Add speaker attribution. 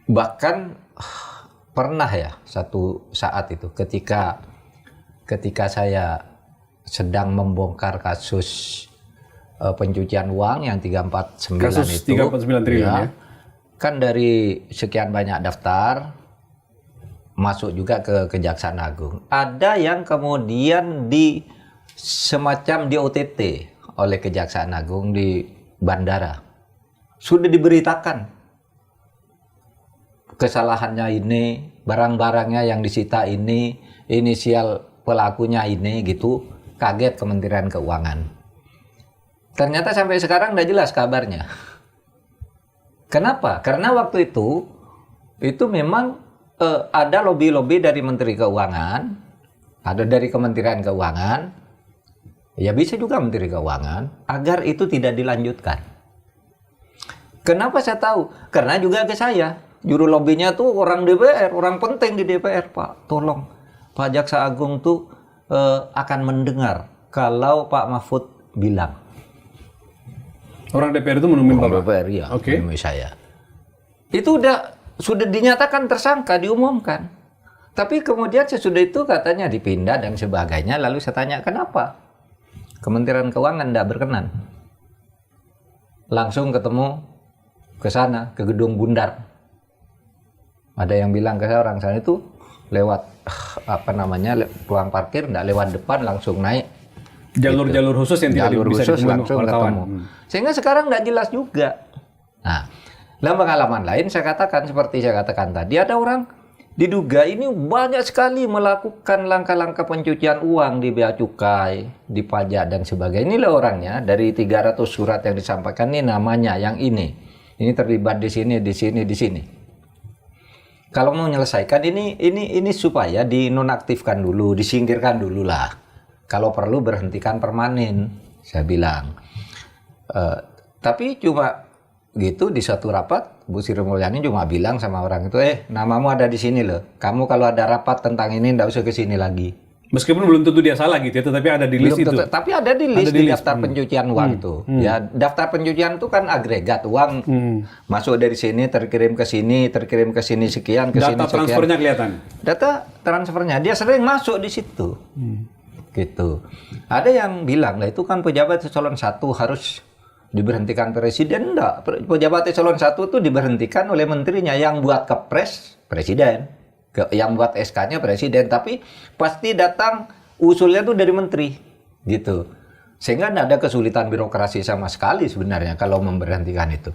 Speaker 1: Bahkan pernah ya satu saat itu ketika saya sedang membongkar kasus pencucian uang yang 349
Speaker 2: Kasus
Speaker 1: itu.
Speaker 2: 349 triliun ya.
Speaker 1: Kan dari sekian banyak daftar masuk juga ke Kejaksaan Agung. Ada yang kemudian semacam di OTT oleh Kejaksaan Agung di bandara. Sudah diberitakan kesalahannya ini, barang-barangnya yang disita ini, inisial pelakunya ini gitu. Kaget Kementerian Keuangan. Ternyata sampai sekarang tidak jelas kabarnya. Kenapa? Karena waktu itu memang ada lobby-lobby dari Menteri Keuangan, ada dari Kementerian Keuangan, ya bisa juga Menteri Keuangan, agar itu tidak dilanjutkan. Kenapa saya tahu? Karena juga ke saya, juru lobbynya tuh orang DPR, orang penting di DPR, Pak. Tolong, Pak Jaksa Agung tuh akan mendengar kalau Pak Mahfud bilang.
Speaker 2: Orang DPR itu menemui Bapak?
Speaker 1: DPR, ya,
Speaker 2: Oke.
Speaker 1: menemui saya. Itu sudah dinyatakan tersangka, diumumkan. Tapi kemudian sesudah itu katanya dipindah dan sebagainya. Lalu saya tanya, kenapa? Kementerian Keuangan tidak berkenan. Langsung ketemu ke sana, ke Gedung Bundar. Ada yang bilang ke saya, orang sana itu lewat ruang parkir, tidak lewat depan, langsung naik.
Speaker 2: Jalur-jalur khusus yang tidak bisa ditemui
Speaker 1: langsung
Speaker 2: wartawan.
Speaker 1: ketemu. Sehingga sekarang nggak jelas juga. Nah, dalam pengalaman lain saya katakan seperti saya katakan tadi, ada orang diduga ini banyak sekali melakukan langkah-langkah pencucian uang di bea cukai, di pajak dan sebagainya. Inilah orangnya, dari 300 surat yang disampaikan ini namanya yang ini terlibat di sini, di sini, di sini. Kalau mau menyelesaikan ini supaya dinonaktifkan dulu, disingkirkan dulu lah. Kalau perlu berhentikan permanen, saya bilang. Tapi cuma gitu di satu rapat, Bu Sri Mulyani cuma bilang sama orang itu, namamu ada di sini loh. Kamu kalau ada rapat tentang ini nggak usah ke sini lagi.
Speaker 2: Meskipun belum tentu dia salah gitu ya, tetapi ada di list itu.
Speaker 1: Tapi ada di list di daftar pencucian uang itu. Ya, daftar pencucian itu kan agregat uang masuk dari sini, terkirim ke sini sekian, ke sini sekian.
Speaker 2: Data transfernya kelihatan.
Speaker 1: Data transfernya dia sering masuk di situ. Gitu. Ada yang bilang, lah itu kan pejabat eselon 1 harus diberhentikan presiden. Enggak, pejabat eselon 1 itu diberhentikan oleh menterinya, yang buat kepres presiden. Yang buat SK-nya presiden, tapi pasti datang usulnya tuh dari menteri gitu, sehingga tidak ada kesulitan birokrasi sama sekali sebenarnya kalau memberhentikan itu.